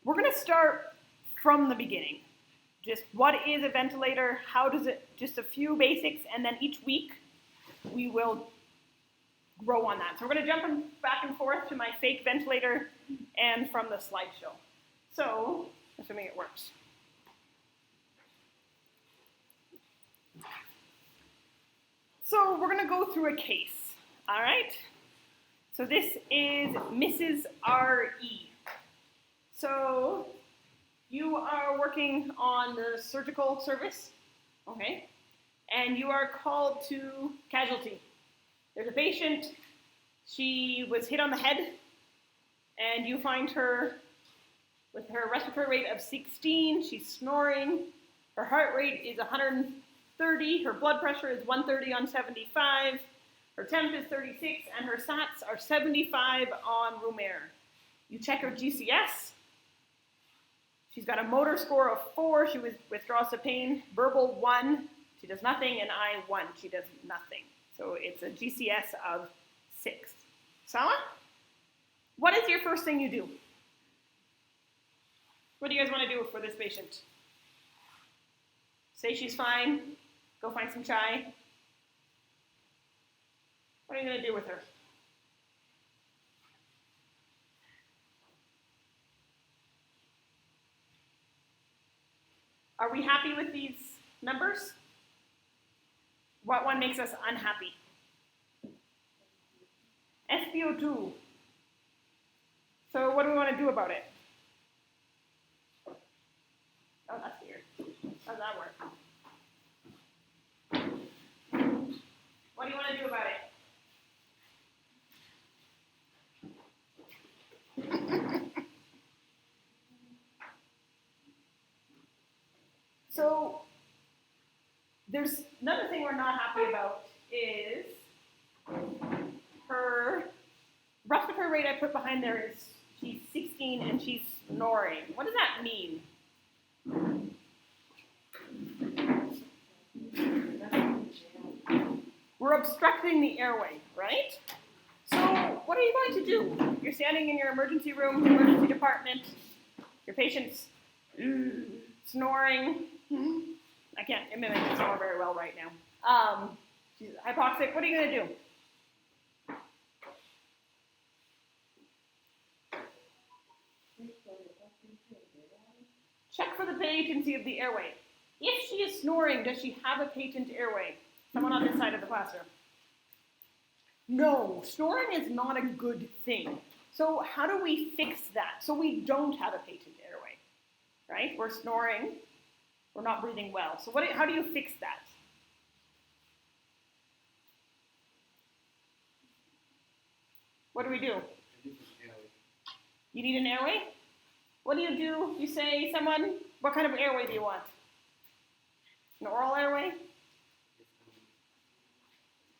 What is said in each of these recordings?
we're going to start from the beginning. Just what is a ventilator? How does it, just a few basics, and then each week we will grow on that. So we're going to jump back and forth to my fake ventilator and from the slideshow. So, assuming it works. So we're going to go through a case, all right? So this is Mrs. R.E. So you are working on the surgical service, okay? And you are called to casualty. There's a patient, she was hit on the head, and you find her with her respiratory rate of 16, she's snoring, her heart rate is 130, her blood pressure is 130 on 75, her temp is 36, and her SATs are 75 on room air. You check her GCS. She's got a motor score of 4, she withdraws to pain, verbal 1, she does nothing, and I 1, she does nothing. So it's a GCS of 6. Sawa? What is your first thing you do? What do you guys want to do for this patient? Say she's fine, go find some chai. What are you going to do with her? Are we happy with these numbers? What one makes us unhappy? SpO2. So what do we want to do about it? Oh, that's weird. How does that work? What do you want to do about it? So there's another thing we're not happy about is her respiratory rate I put behind there is she's 16 and she's snoring. What does that mean? We're obstructing the airway, right? So what are you going to do? You're standing in your emergency room, emergency department, your patient's snoring. I can't mimic the snore very well right now. She's hypoxic. What are you going to do? Check for the patency of the airway. If she is snoring, does she have a patent airway? Someone on this side of the classroom. No, snoring is not a good thing. So how do we fix that? So we don't have a patent airway, right? We're snoring. We're not breathing well. So how do you fix that? What do we do? You need an airway? What do? You say, someone, what kind of airway do you want? An oral airway?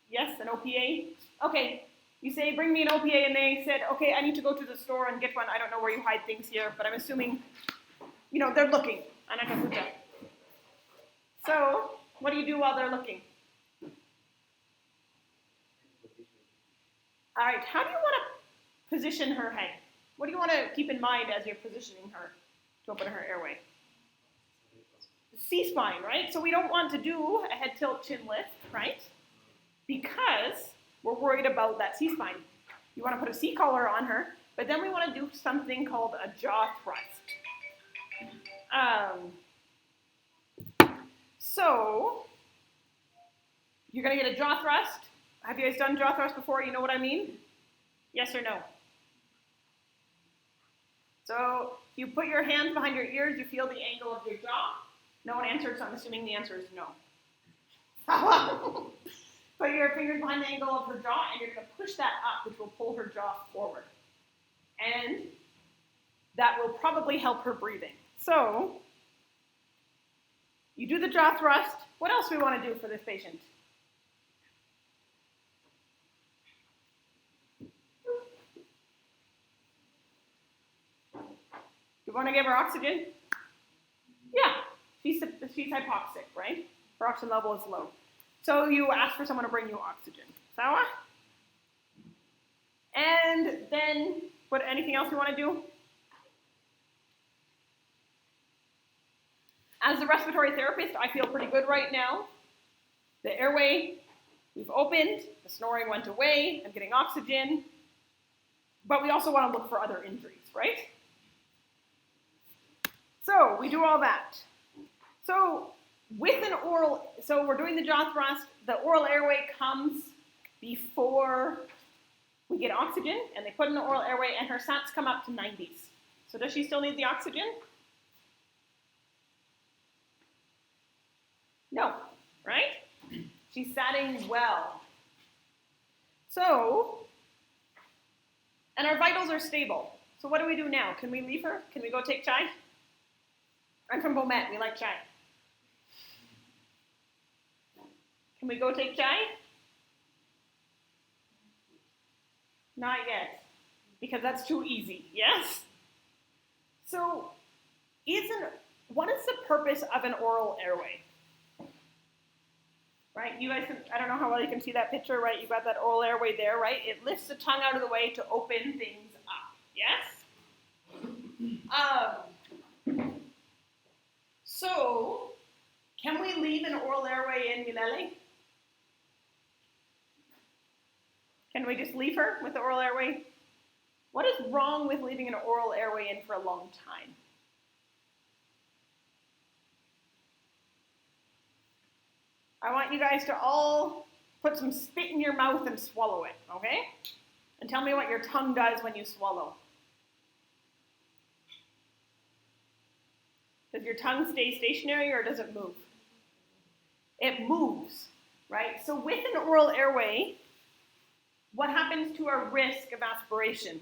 Yes, an OPA? Okay, you say, bring me an OPA, and they said, okay, I need to go to the store and get one. I don't know where you hide things here, but I'm assuming, they're looking. Anakafuta. So, what do you do while they're looking? All right, how do you want to position her head? What do you want to keep in mind as you're positioning her to open her airway? C-spine, right? So we don't want to do a head tilt chin lift, right? Because we're worried about that C-spine. You want to put a C-collar on her, but then we want to do something called a jaw thrust. So you're going to get a jaw thrust. Have you guys done jaw thrust before? You know what I mean? Yes or no? So you put your hands behind your ears, you feel the angle of your jaw. No one answered, so I'm assuming the answer is no. Put your fingers behind the angle of her jaw, and you're going to push that up, which will pull her jaw forward. And that will probably help her breathing. So you do the jaw thrust. What else do we want to do for this patient? You want to give her oxygen? Yeah, she's hypoxic, right? Her oxygen level is low. So you ask for someone to bring you oxygen. Sawa? And then, anything else you want to do? As a respiratory therapist, I feel pretty good right now. The airway, we've opened, the snoring went away, I'm getting oxygen, but we also want to look for other injuries, right? So we do all that. So with an oral, so we're doing the jaw thrust, the oral airway comes before we get oxygen, and they put in the oral airway, and her SATs come up to 90s. So does she still need the oxygen? No, right? She's satting well. So, and our vitals are stable. So what do we do now? Can we leave her? Can we go take chai? I'm from Beaumet, we like chai. Can we go take chai? Not yet, because that's too easy, yes? So, what is the purpose of an oral airway? Right, you guys can, I don't know how well you can see that picture, right? You've got that oral airway there, right? It lifts the tongue out of the way to open things up, yes? So, can we leave an oral airway in Milele? Can we just leave her with the oral airway? What is wrong with leaving an oral airway in for a long time? I want you guys to all put some spit in your mouth and swallow it, okay? And tell me what your tongue does when you swallow. Does your tongue stay stationary or does it move? It moves, right? So with an oral airway, what happens to our risk of aspiration?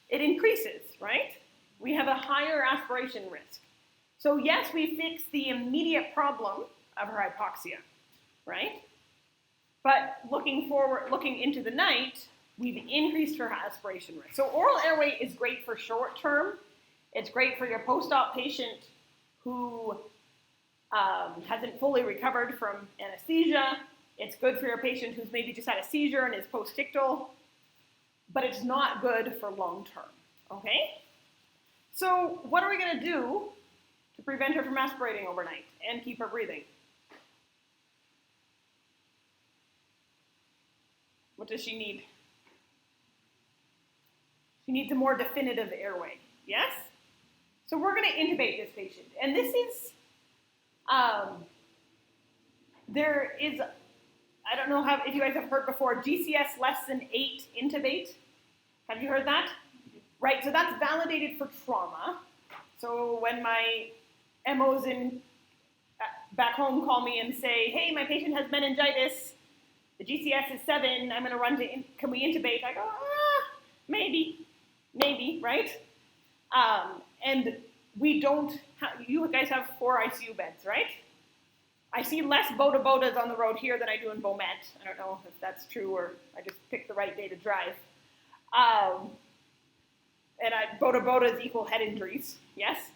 It increases, right? We have a higher aspiration risk. So yes, we fix the immediate problem of her hypoxia, right? But looking into the night, we've increased her aspiration risk. So oral airway is great for short term. It's great for your post-op patient who hasn't fully recovered from anesthesia. It's good for your patient who's maybe just had a seizure and is post-ictal, but it's not good for long term, okay? So what are we gonna do to prevent her from aspirating overnight and keep her breathing? What does she need? She needs a more definitive airway, yes? So we're gonna intubate this patient. And this is, there is, I don't know if you guys have heard before, GCS less than 8 intubate. Have you heard that? Right, so that's validated for trauma. So when my MOs back home call me and say, hey, my patient has meningitis, the GCS is 7, I'm gonna run to, can we intubate? I go, maybe, right? And we don't, you guys have 4 ICU beds, right? I see less bodas on the road here than I do in Beaumet. I don't know if that's true or I just picked the right day to drive. And bodas equal head injuries, yes?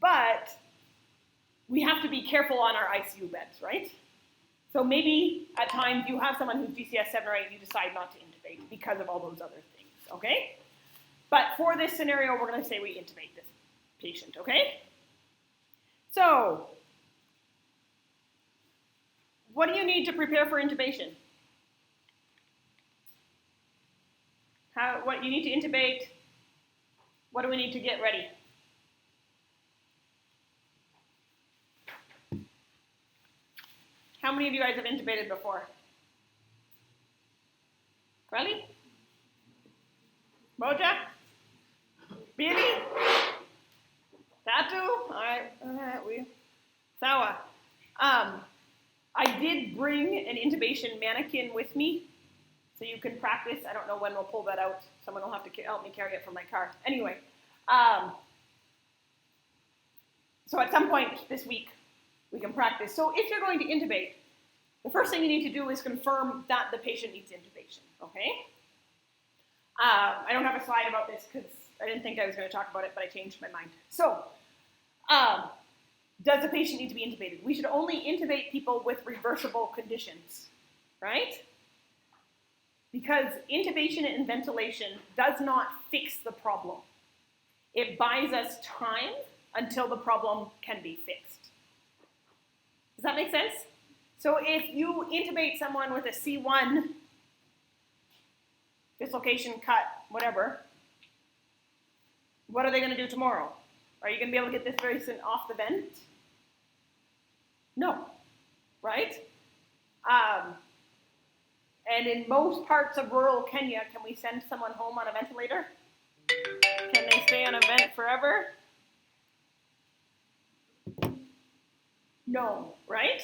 But we have to be careful on our ICU beds, right? So maybe at times you have someone who's GCS 7 or 8, you decide not to intubate because of all those other things, okay? But for this scenario, we're gonna say we intubate this patient, okay? So, what do you need to prepare for intubation? What you need to intubate, what do we need to get ready? How many of you guys have intubated before? Really? Moja? Billy? Tatu? All right, Sawa. I did bring an intubation mannequin with me, so you can practice. I don't know when we'll pull that out. Someone will have to help me carry it from my car. Anyway, so at some point this week, we can practice. So if you're going to intubate, the first thing you need to do is confirm that the patient needs intubation, okay? I don't have a slide about this because I didn't think I was going to talk about it, but I changed my mind. So, does the patient need to be intubated? We should only intubate people with reversible conditions, right? because intubation and ventilation does not fix the problem. It buys us time until the problem can be fixed. Does that make sense? So if you intubate someone with a C1, dislocation, cut, whatever, what are they going to do tomorrow? Are you going to be able to get this person off the vent? No, right? And in most parts of rural Kenya, can we send someone home on a ventilator? Can they stay on a vent forever? No, right?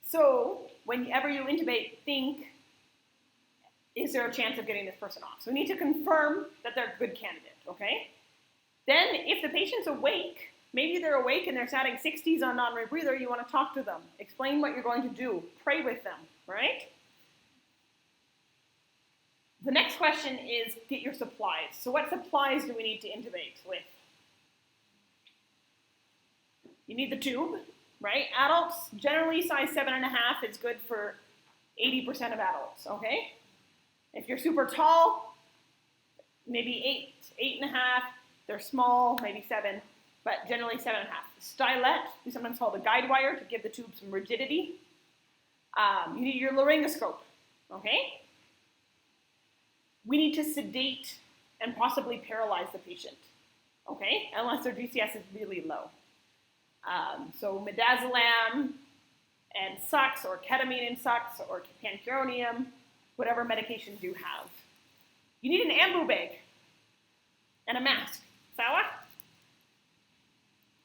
So whenever you intubate, think, is there a chance of getting this person off? So we need to confirm that they're a good candidate, okay? Then if the patient's awake, maybe they're awake and they're satting 60s on non-rebreather, you want to talk to them. Explain what you're going to do. Pray with them, right? The next question is get your supplies. So what supplies do we need to intubate with? You need the tube, right? Adults, generally size 7.5 is good for 80% of adults, okay? If you're super tall, maybe 8.5. They're small, maybe 7, but generally 7.5. Stylet, we sometimes call the guide wire to give the tube some rigidity. You need your laryngoscope, okay? We need to sedate and possibly paralyze the patient, okay? Unless their GCS is really low. So midazolam and sucks, or ketamine and sucks, or pancuronium, whatever medications you have. You need an ambu bag and a mask. Sawa?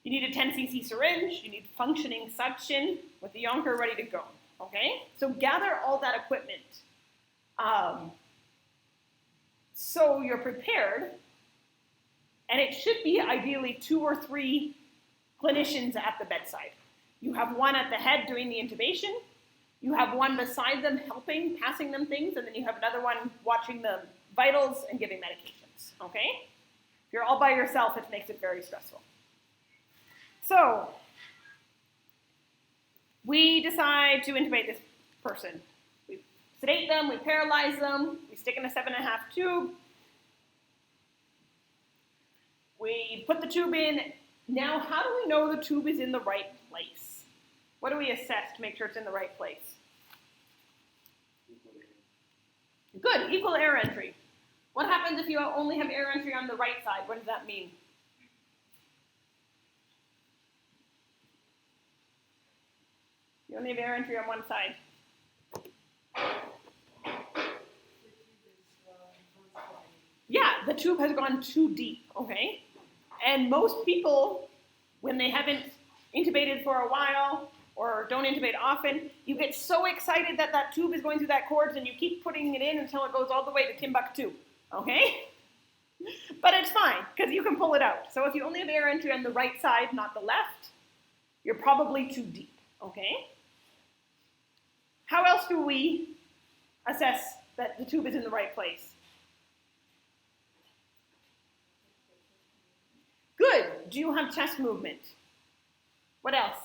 You need a 10 cc syringe. You need functioning suction with the yonker ready to go. Okay? So gather all that equipment. So you're prepared, and it should be ideally 2 or 3 clinicians at the bedside. You have one at the head doing the intubation, you have one beside them helping, passing them things, and then you have another one watching the vitals and giving medications, okay? If you're all by yourself, it makes it very stressful. So, we decide to intubate this person. We sedate them, we paralyze them, we stick in a 7.5 tube, we put the tube in. Now, how do we know the tube is in the right place? What do we assess to make sure it's in the right place? Good, equal air entry. What happens if you only have air entry on the right side? What does that mean? You only have air entry on one side. Yeah, the tube has gone too deep, okay? And most people, when they haven't intubated for a while or don't intubate often, you get so excited that that tube is going through that cords and you keep putting it in until it goes all the way to Timbuktu, okay? But it's fine, because you can pull it out. So if you only have air entry on the right side, not the left, you're probably too deep, okay? How else do we assess that the tube is in the right place? Good. Do you have chest movement? What else?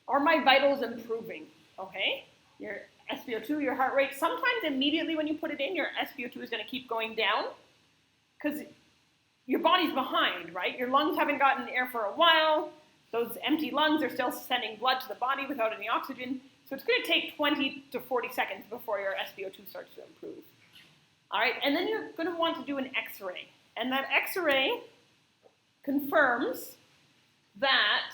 Are my vitals improving? Okay. Your SpO2, your heart rate. Sometimes immediately when you put it in, your SpO2 is going to keep going down because your body's behind, right? Your lungs haven't gotten air for a while. Those empty lungs are still sending blood to the body without any oxygen. So it's going to take 20 to 40 seconds before your SpO2 starts to improve. All right, and then you're going to want to do an X-ray. And that X-ray confirms that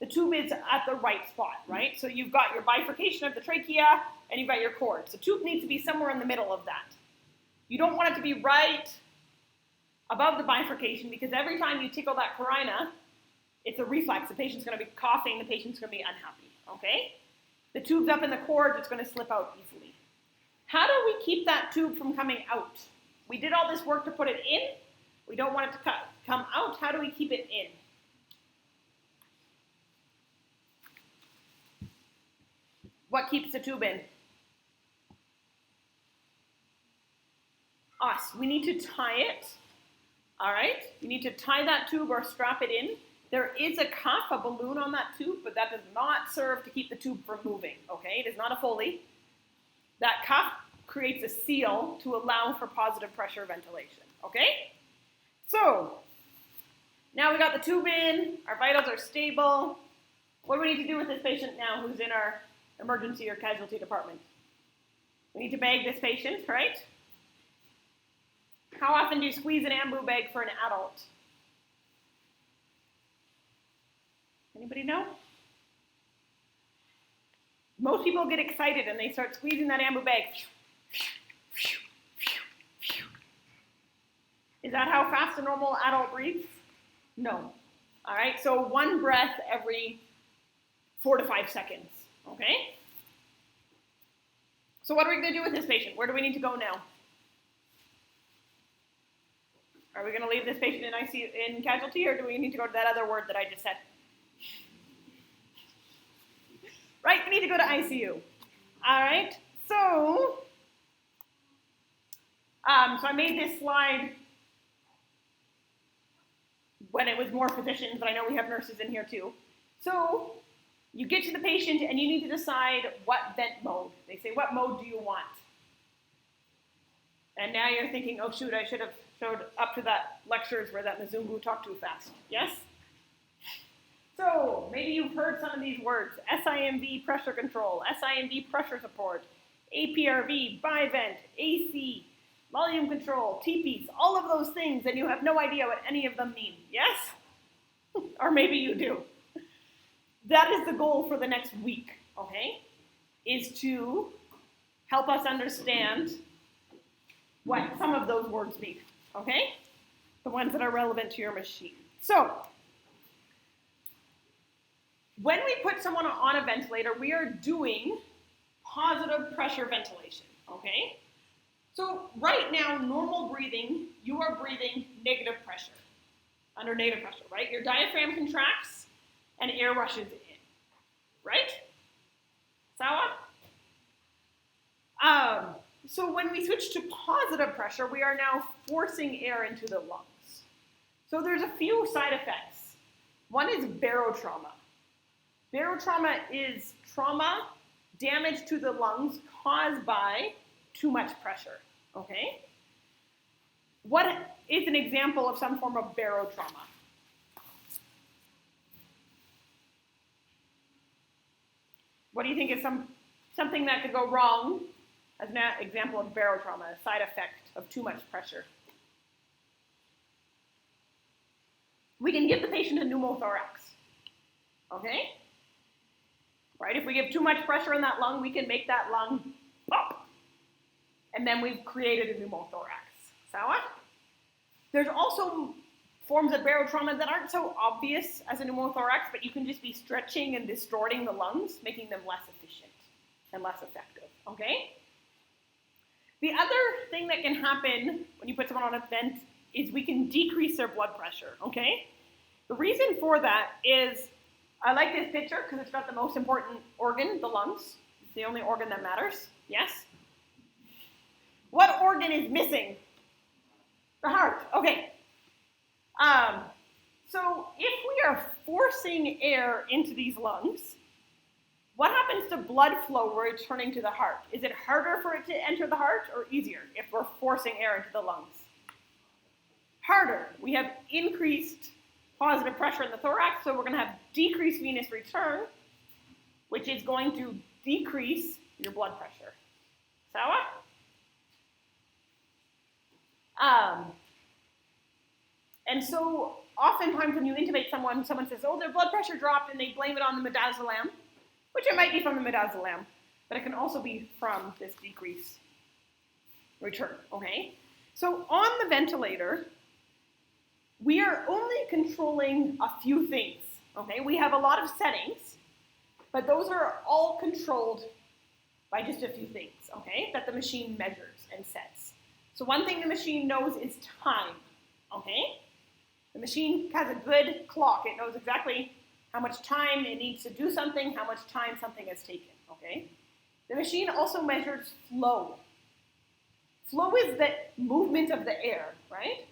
the tube is at the right spot, right? So you've got your bifurcation of the trachea, and you've got your cords. The tube needs to be somewhere in the middle of that. You don't want it to be right above the bifurcation, because every time you tickle that carina, it's a reflex. The patient's going to be coughing, the patient's going to be unhappy, okay? The tube's up in the cords, it's going to slip out easily. How do we keep that tube from coming out? We did all this work to put it in. We don't want it to come out. How do we keep it in? What keeps the tube in? Us. We need to tie it. All right? You need to tie that tube or strap it in. There is a cuff, a balloon on that tube, but that does not serve to keep the tube from moving, okay? It is not a Foley. That cuff creates a seal to allow for positive pressure ventilation, okay? So, now we got the tube in, our vitals are stable. What do we need to do with this patient now who's in our emergency or casualty department? We need to bag this patient, right? How often do you squeeze an ambu bag for an adult? Anybody know? Most people get excited and they start squeezing that ambu bag. Is that how fast a normal adult breathes? No. All right, so one breath every 4 to 5 seconds, okay? So what are we going to do with this patient? Where do we need to go now? Are we going to leave this patient in ICU, in casualty, or do we need to go to that other word that I just said? Right, we need to go to ICU. All right, so I made this slide when it was more physicians, but I know we have nurses in here too. So you get to the patient and you need to decide what vent mode. They say, what mode do you want? And now you're thinking, oh shoot, I should have showed up to that lectures where that Mzungu talked too fast. Yes? So maybe you've heard some of these words: SIMV pressure control, SIMV pressure support, APRV, bivent, AC, volume control, T-piece, all of those things, and you have no idea what any of them mean. Yes? Or maybe you do. That is the goal for the next week, okay? Is to help us understand what some of those words mean, okay? The ones that are relevant to your machine. So, when we put someone on a ventilator, we are doing positive pressure ventilation, okay? So right now, normal breathing, you are breathing negative pressure, under negative pressure, right? Your diaphragm contracts and air rushes in, right? Sawa? So when we switch to positive pressure, we are now forcing air into the lungs. So there's a few side effects. One is barotrauma. Barotrauma is trauma, damage to the lungs caused by too much pressure, okay? What is an example of some form of barotrauma? What do you think is something that could go wrong as an example of barotrauma, a side effect of too much pressure? We can give the patient a pneumothorax, okay? Right, if we give too much pressure in that lung, we can make that lung pop. And then we've created a pneumothorax. Sawa? There's also forms of barotrauma that aren't so obvious as a pneumothorax, but you can just be stretching and distorting the lungs, making them less efficient and less effective, okay? The other thing that can happen when you put someone on a vent is we can decrease their blood pressure, okay? The reason for that is, I like this picture because it's got the most important organ, the lungs. It's the only organ that matters, yes? What organ is missing? The heart, okay. So if we are forcing air into these lungs, what happens to blood flow returning to the heart? Is it harder for it to enter the heart or easier if we're forcing air into the lungs? Harder. We have increased positive pressure in the thorax, so we're going to have decreased venous return, which is going to decrease your blood pressure. Sawa? And so oftentimes when you intubate someone says, oh, their blood pressure dropped, and they blame it on the midazolam, which it might be from the midazolam, but it can also be from this decreased return, okay? So on the ventilator, we are only controlling a few things, okay? We have a lot of settings, but those are all controlled by just a few things, okay, that the machine measures and sets. So one thing the machine knows is time, okay? The machine has a good clock. It knows exactly how much time it needs to do something, how much time something has taken, okay? The machine also measures flow. Flow is the movement of the air, right?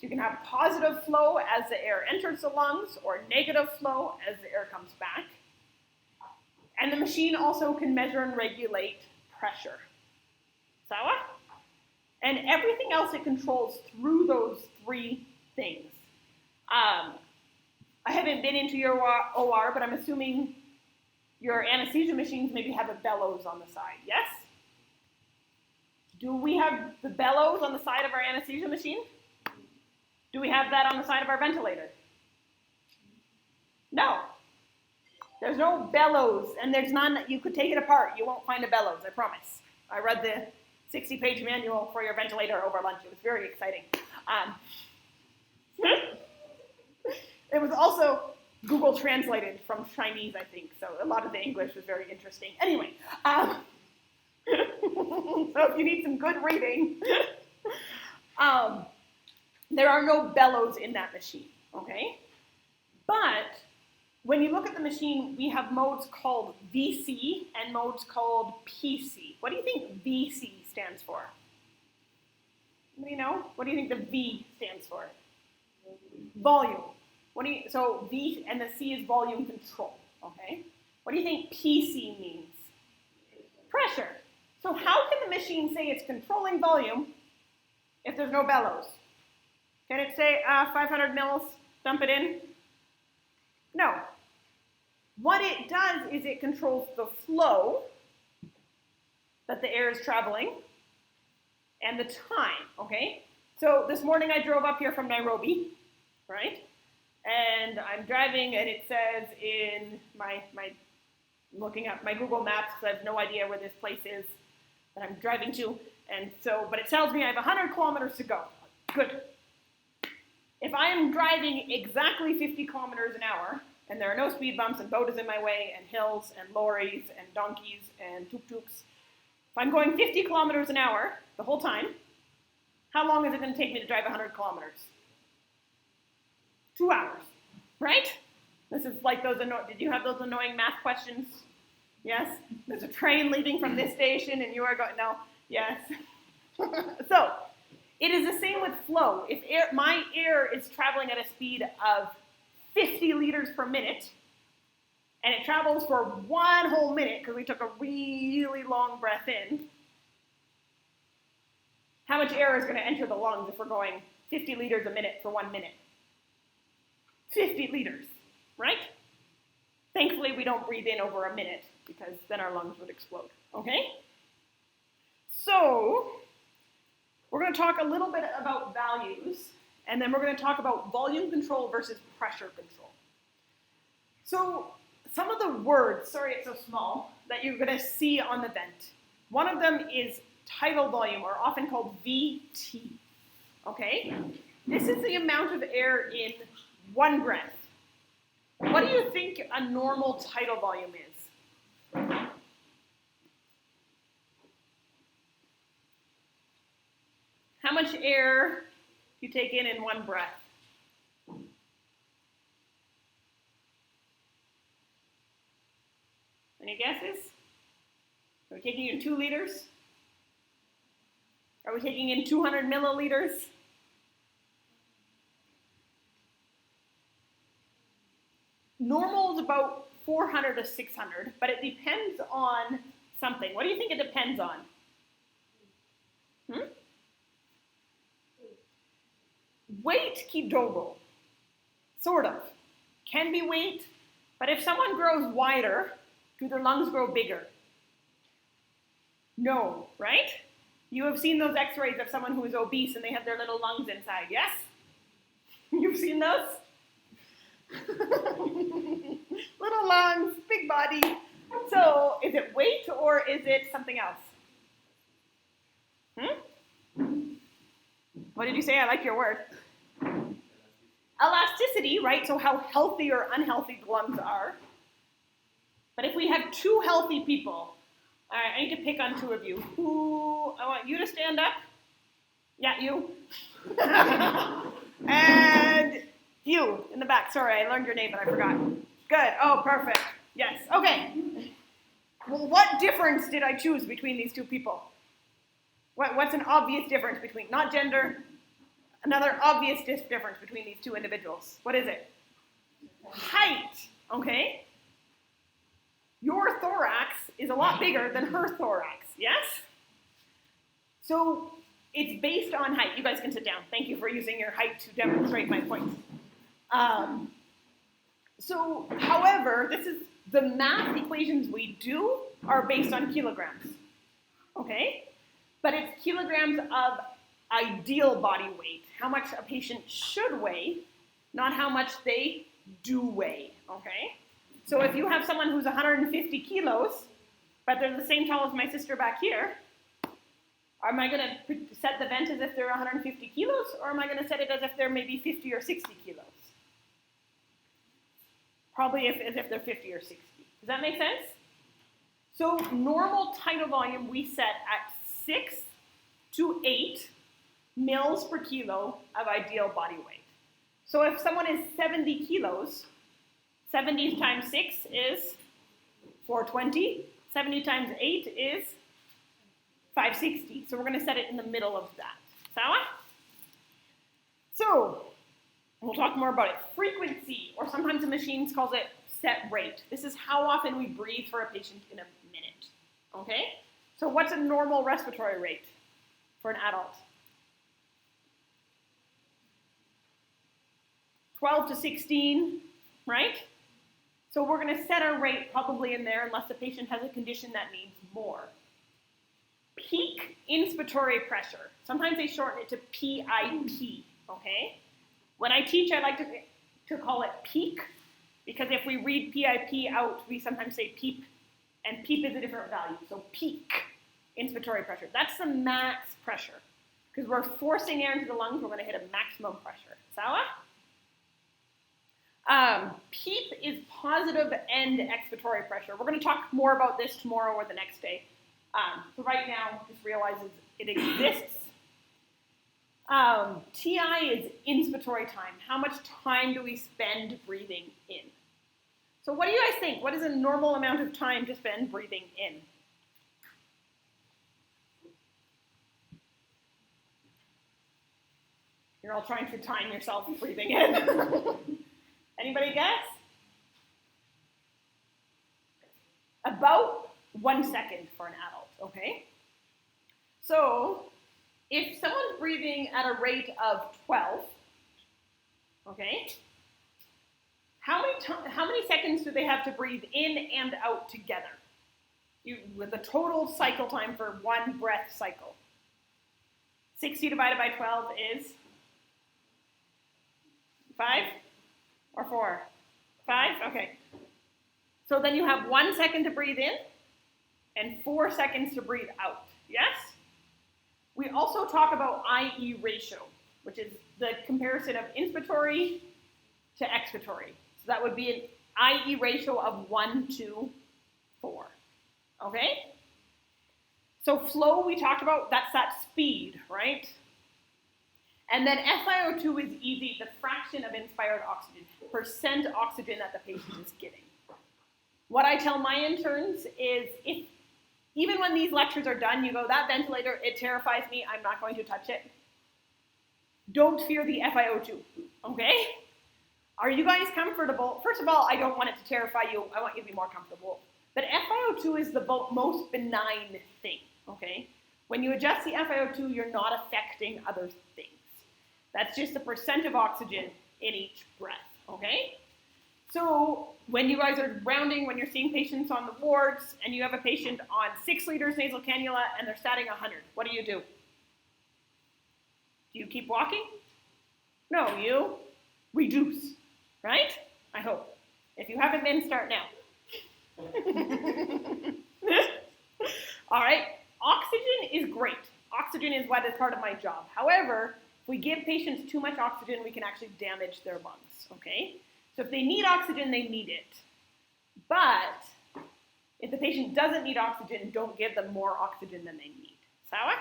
you can have positive flow as the air enters the lungs or negative flow as the air comes back. And the machine also can measure and regulate pressure. Sawa? And everything else it controls through those three things. I haven't been into your OR, but I'm assuming your anesthesia machines maybe have a bellows on the side, yes? Do we have the bellows on the side of our anesthesia machine? Do we have that on the side of our ventilator? No. There's no bellows, and there's none. You could take it apart. You won't find a bellows, I promise. I read the 60-page manual for your ventilator over lunch. It was very exciting. It was also Google translated from Chinese, I think, so a lot of the English was very interesting. Anyway, so if you need some good reading, there are no bellows in that machine, okay? But when you look at the machine, we have modes called VC and modes called PC. What do you think VC stands for? Anybody know? What do you think the V stands for? Volume. So V and the C is volume control, okay? What do you think PC means? Pressure. So how can the machine say it's controlling volume if there's no bellows? Can it say 500 mils, dump it in? No. What it does is it controls the flow that the air is traveling and the time, okay? So this morning I drove up here from Nairobi, right? And I'm driving and it says in my looking up my Google Maps, because I have no idea where this place is that I'm driving to, and so, but it tells me I have 100 kilometers to go. Good. If I am driving exactly 50 kilometers an hour, and there are no speed bumps and boat is in my way, and hills and lorries and donkeys and tuk-tuks, if I'm going 50 kilometers an hour the whole time, how long is it going to take me to drive 100 kilometers? 2 hours, right? This is like those, did you have those annoying math questions? Yes? There's a train leaving from this station and you are going, no, yes. So, it is the same with flow. If my air is traveling at a speed of 50 liters per minute, and it travels for 1 whole minute, because we took a really long breath in, how much air is going to enter the lungs if we're going 50 liters a minute for 1 minute? 50 liters, right? Thankfully, we don't breathe in over a minute, because then our lungs would explode, okay? So, we're going to talk a little bit about values, and then we're going to talk about volume control versus pressure control. So, some of the words, sorry it's so small, that you're going to see on the vent. One of them is tidal volume, or often called VT, okay? This is the amount of air in one breath. What do you think a normal tidal volume is? How much air you take in one breath? Any guesses? Are we taking in 2 liters? Are we taking in 200 milliliters? Normal is about 400 to 600, but it depends on something. What do you think it depends on? Weight kidogo, sort of. Can be weight, but if someone grows wider, do their lungs grow bigger? No, right? You have seen those x-rays of someone who is obese and they have their little lungs inside, yes? You've seen those? Little lungs, big body. So, is it weight or is it something else? What did you say? I like your word. Elasticity, right? So how healthy or unhealthy the lungs are. But if we have 2 healthy people, all right, I need to pick on 2 of you. I want you to stand up. Yeah, you. And you in the back. Sorry, I learned your name, but I forgot. Good. Oh, perfect. Yes. Okay. Well, what difference did I choose between these 2 people? What's an obvious difference between, not gender, Another obvious difference between these two individuals. What is it? Height, okay? Your thorax is a lot bigger than her thorax, yes? So it's based on height. You guys can sit down. Thank you for using your height to demonstrate my point. However, this is the math equations we do are based on kilograms, okay? But it's kilograms of ideal body weight, how much a patient should weigh, not how much they do weigh, okay? So if you have someone who's 150 kilos, but they're the same tall as my sister back here, am I going to set the vent as if they're 150 kilos, or am I going to set it as if they're maybe 50 or 60 kilos? Probably as if they're 50 or 60. Does that make sense? So normal tidal volume we set at 6 to 8 mils per kilo of ideal body weight. So if someone is 70 kilos, 70 times 6 is 420. 70 times 8 is 560. So we're going to set it in the middle of that. Sawa? So we'll talk more about it. Frequency, or sometimes the machine calls it set rate. This is how often we breathe for a patient in a minute. Okay? So what's a normal respiratory rate for an adult? 12 to 16, right? So we're going to set our rate probably in there unless the patient has a condition that needs more. Peak inspiratory pressure. Sometimes they shorten it to PIP, okay? When I teach, I like to call it peak, because if we read PIP out, we sometimes say PEEP, and PEEP is a different value. So peak inspiratory pressure. That's the max pressure. Because we're forcing air into the lungs, we're going to hit a maximum pressure. Sawa? PEEP is positive end expiratory pressure. We're going to talk more about this tomorrow or the next day. So right now, just realizes it exists. TI is inspiratory time. How much time do we spend breathing in? So what do you guys think? What is a normal amount of time to spend breathing in? You're all trying to time yourself breathing in. Anybody guess? About 1 second for an adult, okay? So if someone's breathing at a rate of 12, okay, how many seconds do they have to breathe in and out together? With the total cycle time for one breath cycle. 60 divided by 12 is 5 or 4? 5? Okay. So then you have 1 second to breathe in and 4 seconds to breathe out. Yes? We also talk about IE ratio, which is the comparison of inspiratory to expiratory. So that would be an IE ratio of 1 to 4. Okay? So flow we talked about, that's that speed, right? And then FiO2 is easy, the fraction of inspired oxygen, percent oxygen that the patient is getting. What I tell my interns is, if even when these lectures are done, you go, that ventilator, it terrifies me, I'm not going to touch it. Don't fear the FiO2, okay? Are you guys comfortable? First of all, I don't want it to terrify you, I want you to be more comfortable. But FiO2 is the most benign thing, okay? When you adjust the FiO2, you're not affecting other things. That's just the percent of oxygen in each breath, okay? So when you guys are rounding, when you're seeing patients on the wards, and you have a patient on 6 liters nasal cannula, and they're statting 100, what do? Do you keep walking? No, you reduce, right? I hope. If you haven't been, start now. All right, oxygen is great. Oxygen is what is part of my job. However, if we give patients too much oxygen, we can actually damage their lungs, okay? So if they need oxygen, they need it. But if the patient doesn't need oxygen, don't give them more oxygen than they need. Sawa?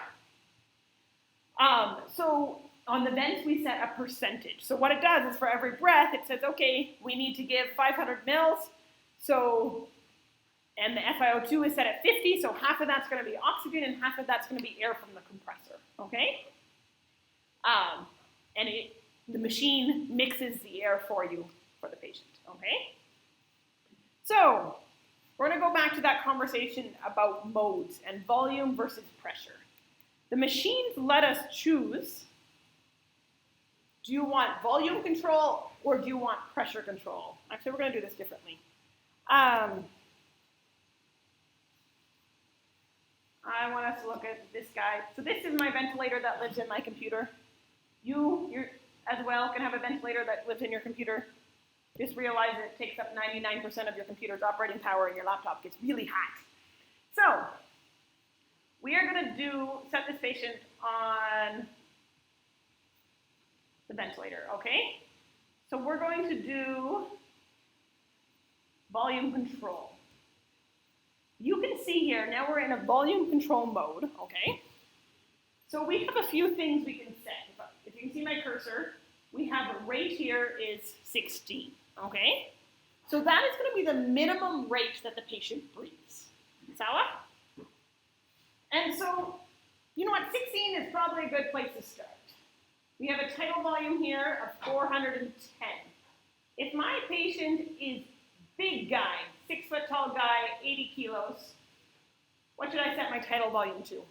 So on the vents, we set a percentage. So what it does is for every breath, it says, okay, we need to give 500 mils. So, and the FiO2 is set at 50, so half of that's going to be oxygen and half of that's going to be air from the compressor, okay? and the machine mixes the air for you for the patient, okay? So, we're going to go back to that conversation about modes and volume versus pressure. The machines let us choose, do you want volume control or do you want pressure control? Actually, we're going to do this differently. I want us to look at this guy. So this is my ventilator that lives in my computer. You as well can have a ventilator that lives in your computer. Just realize it takes up 99% of your computer's operating power and your laptop gets really hot. So, we are going to set this patient on the ventilator, okay? So we're going to do volume control. You can see here, now we're in a volume control mode, okay? So we have a few things we can set. If you can see my cursor, we have a rate here is 16, okay? So that is going to be the minimum rate that the patient breathes. Sawa? And so, you know what, 16 is probably a good place to start. We have a tidal volume here of 410. If my patient is big guy, 6 foot tall guy, 80 kilos, what should I set my tidal volume to?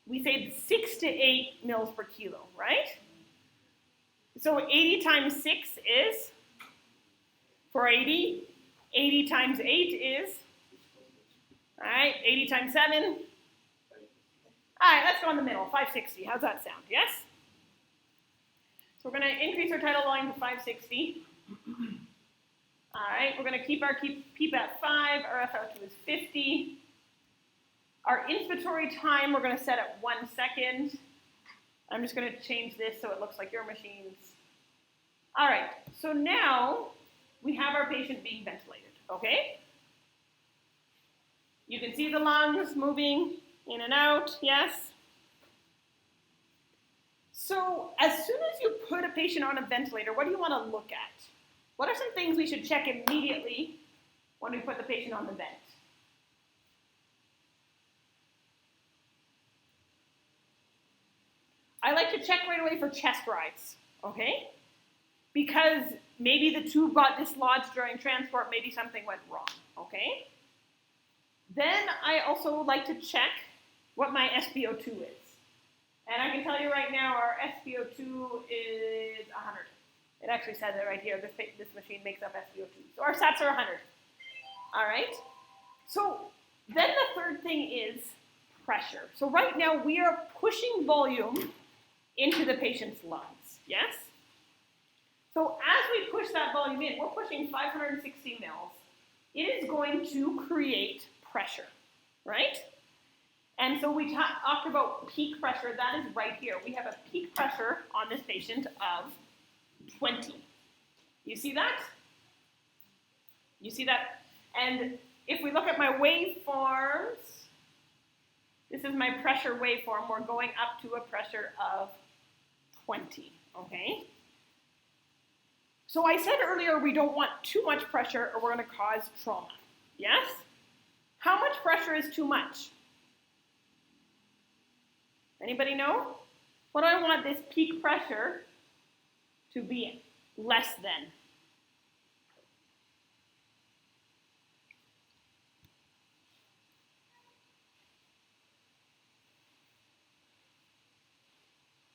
We say 6 to 8 mils per kilo, right? So 80 times 6 is 480. 80 times 8 is, all right, 80 times 7. All right, let's go in the middle, 560. How's that sound, yes? So we're going to increase our tidal volume to 560. All right, we're going to keep our PEEP at 5. Our FO2 is 50. Our inspiratory time, we're going to set at 1 second. I'm just going to change this so it looks like your machine's. All right, so now we have our patient being ventilated, okay? You can see the lungs moving in and out, yes? So as soon as you put a patient on a ventilator, what do you want to look at? What are some things we should check immediately when we put the patient on the vent? I like to check right away for chest rise, okay? Because maybe the tube got dislodged during transport, maybe something went wrong, okay? Then I also like to check what my SpO2 is. And I can tell you right now, our SpO2 is 100. It actually says it right here. This machine makes up SpO2. So our sats are 100. All right? So then the third thing is pressure. So right now we are pushing volume into the patient's lungs, yes? So as we push that volume in, we're pushing 560 mils. It is going to create pressure, right? And so we talked about peak pressure. That is right here. We have a peak pressure on this patient of 20. You see that? You see that? And if we look at my waveforms, this is my pressure waveform. We're going up to a pressure of 20, okay? So I said earlier we don't want too much pressure or we're going to cause trauma, yes? How much pressure is too much? Anybody know? What do I want this peak pressure to be less than?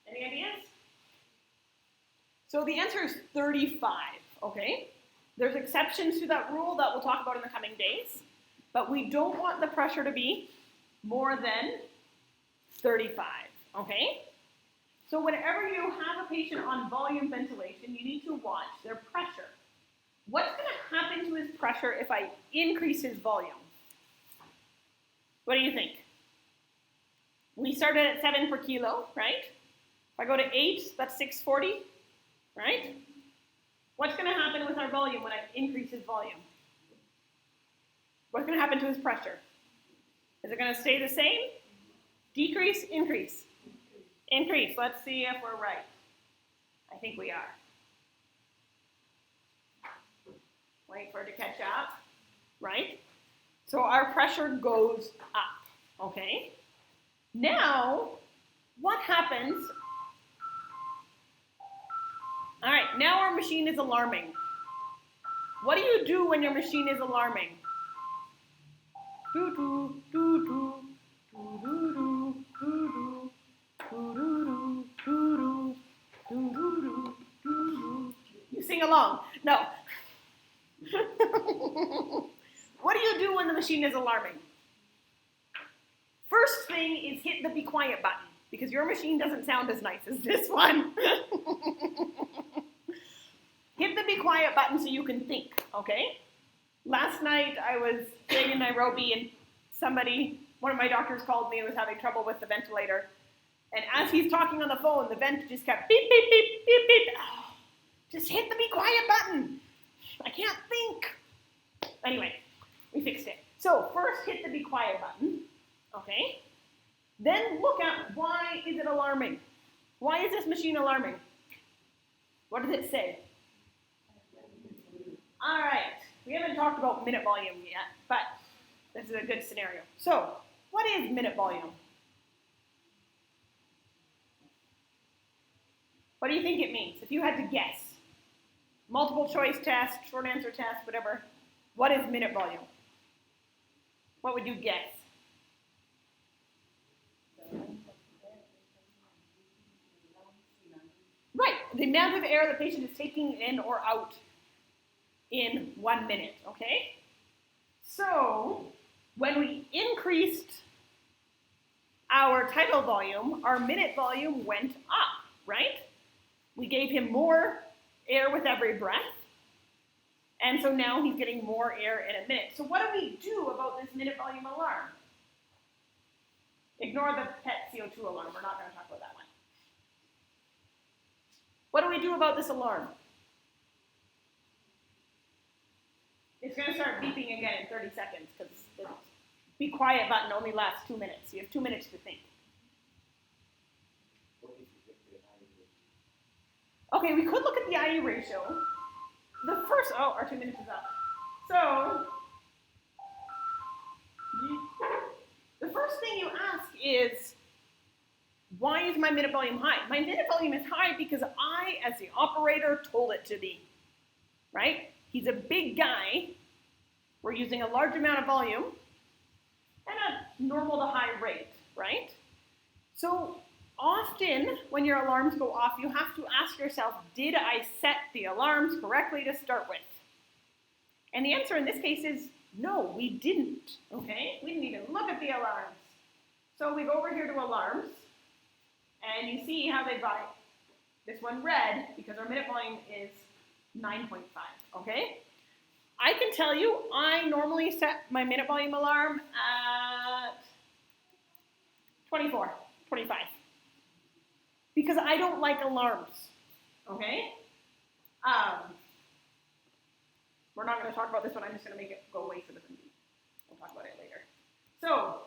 Any ideas? So the answer is 35, okay? There's exceptions to that rule that we'll talk about in the coming days, but we don't want the pressure to be more than 35, okay? So whenever you have a patient on volume ventilation, you need to watch their pressure. What's going to happen to his pressure if I increase his volume? What do you think? We started at 7 per kilo, right? If I go to 8, that's 640, right? What's going to happen with our volume when I increase his volume? What's going to happen to his pressure? Is it going to stay the same? Decrease, increase? Increase. Let's see if we're right. I think we are. Wait for it to catch up, right? So our pressure goes up, okay? Now, what happens? All right, now our machine is alarming. What do you do when your machine is alarming? Do do do do do do do do do do do do. You sing along. No. What do you do when the machine is alarming? First thing is hit the be quiet button, because your machine doesn't sound as nice as this one. Hit the be quiet button so you can think, okay? Last night I was staying in Nairobi and one of my doctors called me and was having trouble with the ventilator. And as he's talking on the phone, the vent just kept beep, beep, beep, beep, beep. Oh, just hit the be quiet button. I can't think. Anyway, we fixed it. So first hit the be quiet button, okay? Then look at why is it alarming? Why is this machine alarming? What does it say? All right, we haven't talked about minute volume yet, but this is a good scenario. So, what is minute volume? What do you think it means? If you had to guess, multiple choice test, short answer test, whatever, what is minute volume? What would you guess? Right, the amount of air the patient is taking in or out in 1 minute, okay? So, when we increased our tidal volume, our minute volume went up, right? We gave him more air with every breath, and so now he's getting more air in a minute. So what do we do about this minute volume alarm? Ignore the PET CO2 alarm, we're not gonna talk about that one. What do we do about this alarm? It's going to start beeping again in 30 seconds because the be quiet button only lasts 2 minutes. You have 2 minutes to think. Okay, we could look at the IE ratio. Our 2 minutes is up. So, the first thing you ask is, why is my minute volume high? My minute volume is high because I, as the operator, told it to be, right? He's a big guy. We're using a large amount of volume and a normal to high rate, right? So often when your alarms go off, you have to ask yourself, did I set the alarms correctly to start with? And the answer in this case is no, we didn't, okay? We didn't even look at the alarms. So we go over here to alarms, and you see how they got this one red because our minute volume is 9.5, okay? I can tell you, I normally set my minute volume alarm at 24, 25. Because I don't like alarms, okay? We're not gonna talk about this one, I'm just gonna make it go away so it doesn't beep. We'll talk about it later. So,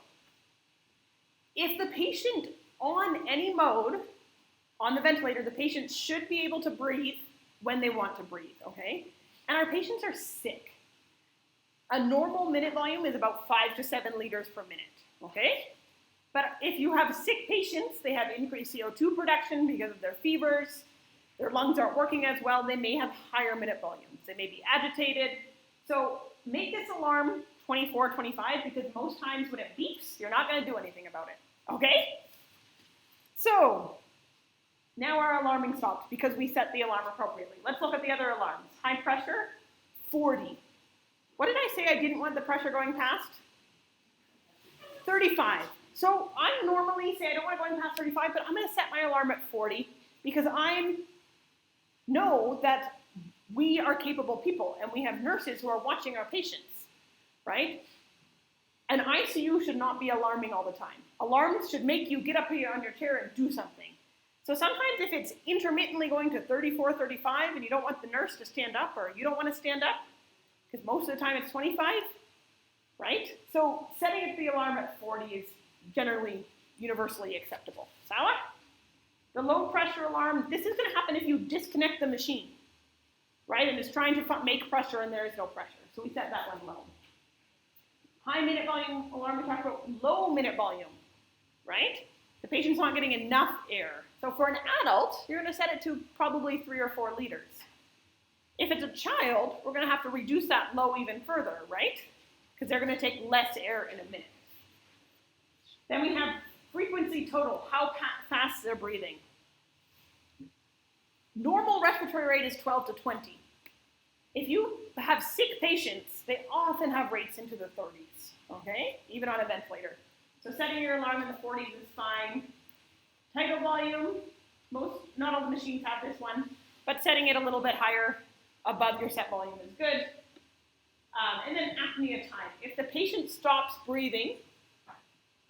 if the patient on any mode, on the ventilator, the patient should be able to breathe when they want to breathe, okay? And our patients are sick. A normal minute volume is about 5 to 7 liters per minute, okay? But if you have sick patients, they have increased CO2 production because of their fevers, their lungs aren't working as well, they may have higher minute volumes. They may be agitated. So make this alarm 24, 25 because most times when it beeps, you're not gonna do anything about it, okay? So, now our alarming stopped because we set the alarm appropriately. Let's look at the other alarms. High pressure, 40. What did I say I didn't want the pressure going past? 35. So I normally say I don't want to go past 35, but I'm going to set my alarm at 40 because I know that we are capable people and we have nurses who are watching our patients, right? An ICU should not be alarming all the time. Alarms should make you get up here on your chair and do something. So sometimes if it's intermittently going to 34, 35, and you don't want the nurse to stand up, or you don't want to stand up, because most of the time it's 25, right? So setting up the alarm at 40 is generally universally acceptable. Sawa? The low pressure alarm, this is going to happen if you disconnect the machine, right? And it's trying to make pressure and there is no pressure. So we set that one low. High minute volume alarm, we talked about low minute volume, right? The patient's not getting enough air. So for an adult, you're going to set it to probably 3 or 4 liters. If it's a child, we're going to have to reduce that low even further, right? Because they're going to take less air in a minute. Then we have frequency total, how fast they're breathing. Normal respiratory rate is 12 to 20. If you have sick patients, they often have rates into the 30s, okay? Even on a ventilator. So setting your alarm in the 40s is fine. Tidal volume, not all the machines have this one, but setting it a little bit higher above your set volume is good. And then apnea time. If the patient stops breathing,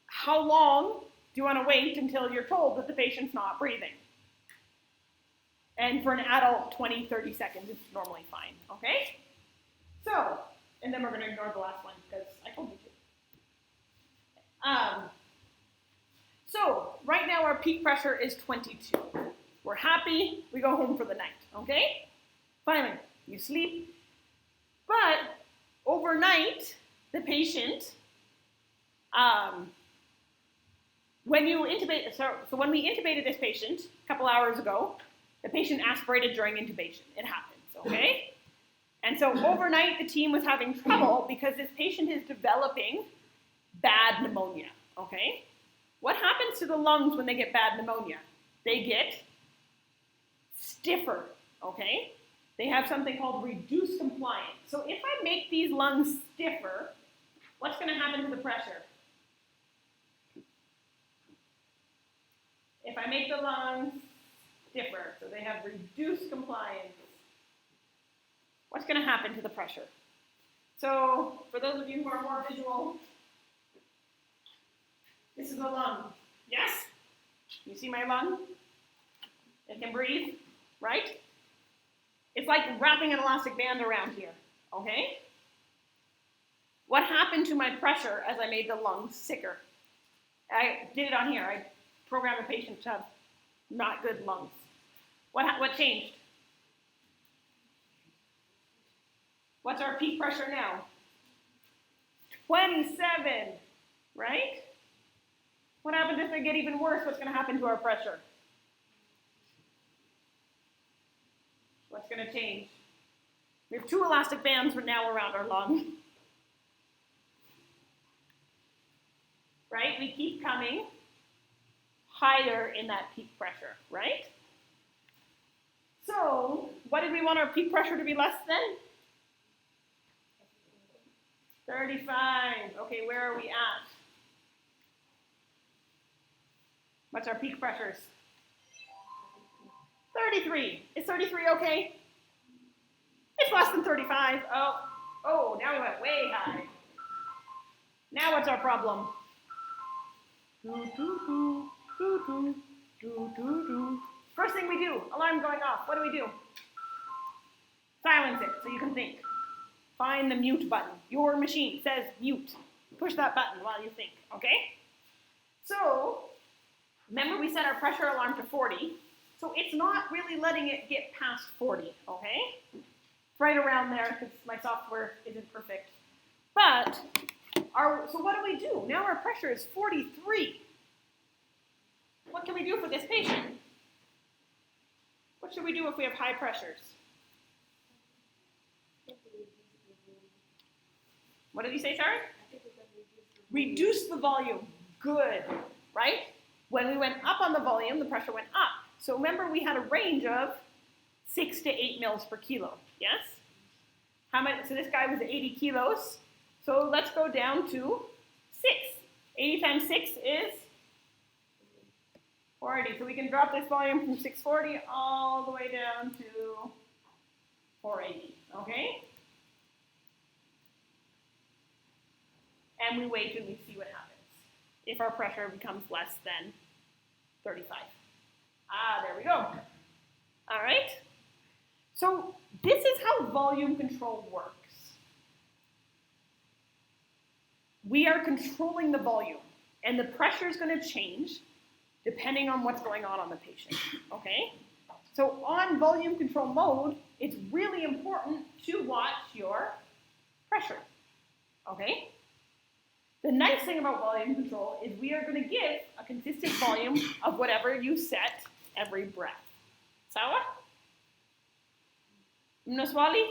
how long do you want to wait until you're told that the patient's not breathing? And for an adult, 20, 30 seconds is normally fine, okay? So, and then we're going to ignore the last one because I told you to. So, right now our peak pressure is 22. We're happy, we go home for the night, okay? Finally, you sleep. But overnight, the patient, when you intubate, so when we intubated this patient a couple hours ago, the patient aspirated during intubation. It happens, okay? And so overnight, the team was having trouble because this patient is developing bad pneumonia, okay? What happens to the lungs when they get bad pneumonia? They get stiffer, okay? They have something called reduced compliance. So if I make these lungs stiffer, what's going to happen to the pressure? If I make the lungs stiffer, so they have reduced compliance, what's going to happen to the pressure? So for those of you who are more visual, this is a lung. Yes? You see my lung? It can breathe, right? It's like wrapping an elastic band around here, okay? What happened to my pressure as I made the lungs sicker? I did it on here. I programmed the patient to have not good lungs. What changed? What's our peak pressure now? 27, right? What happens if they get even worse? What's going to happen to our pressure? What's going to change? We have 2 elastic bands now around our lung. Right? We keep coming higher in that peak pressure, right? So, what did we want our peak pressure to be less than? 35. Okay, where are we at? What's our peak pressures? 33. Is 33 okay? It's less than 35. Oh, now we went way high. Now what's our problem? First thing we do, alarm going off. What do? Silence it so you can think. Find the mute button. Your machine says mute. Push that button while you think, okay? So, remember we set our pressure alarm to 40. So it's not really letting it get past 40, okay? It's right around there because my software isn't perfect. But, so what do? Now our pressure is 43. What can we do for this patient? What should we do if we have high pressures? What did you say, sorry? Reduce the volume. Good, right? When we went up on the volume, the pressure went up. So remember we had a range of 6 to 8 mils per kilo, yes? How much? So this guy was 80 kilos. So let's go down to 6. 80 times 6 is 480. So we can drop this volume from 640 all the way down to 480, okay? And we wait and we see what happens if our pressure becomes less than 35. There we go. All right. So this is how volume control works. We are controlling the volume, and the pressure is going to change depending on what's going on the patient, okay? So on volume control mode, it's really important to watch your pressure, okay? The nice thing about volume control is we are going to give a consistent volume of whatever you set every breath. Sawa? Mnaswali?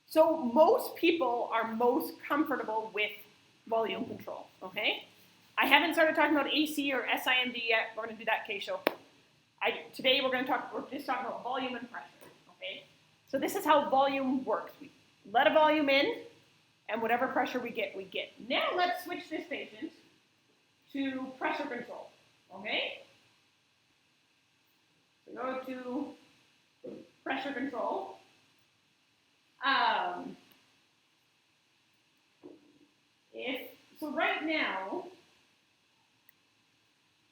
So most people are most comfortable with volume control, okay? I haven't started talking about AC or SIMD yet. We're going to do that K-show. Today we're just talking about volume and pressure, okay? So this is how volume works. We let a volume in, and whatever pressure we get, we get. Now let's switch this patient to pressure control, okay? So go to pressure control. So right now,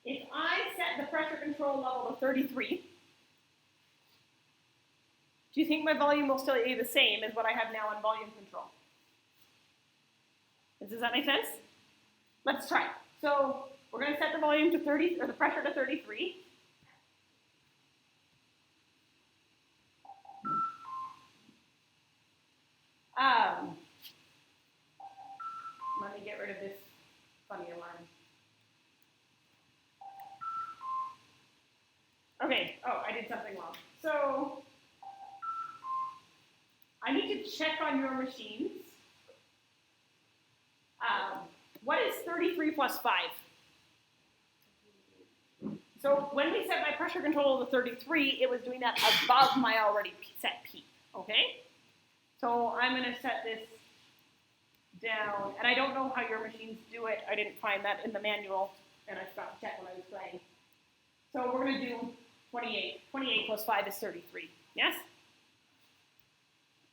if I set the pressure control level to 33, do you think my volume will still be the same as what I have now in volume control? Does that make sense? Let's try. So we're going to set the volume to 30, or the pressure to 33. Let me get rid of this funny alarm. Okay, I did something wrong. So I need to check on your machines. What is 33 plus 5? So when we set my pressure control to 33, it was doing that above my already set peak, okay? So I'm going to set this down, and I don't know how your machines do it. I didn't find that in the manual, and I forgot to check when I was playing. So we're going to do 28. 28 plus 5 is 33, yes?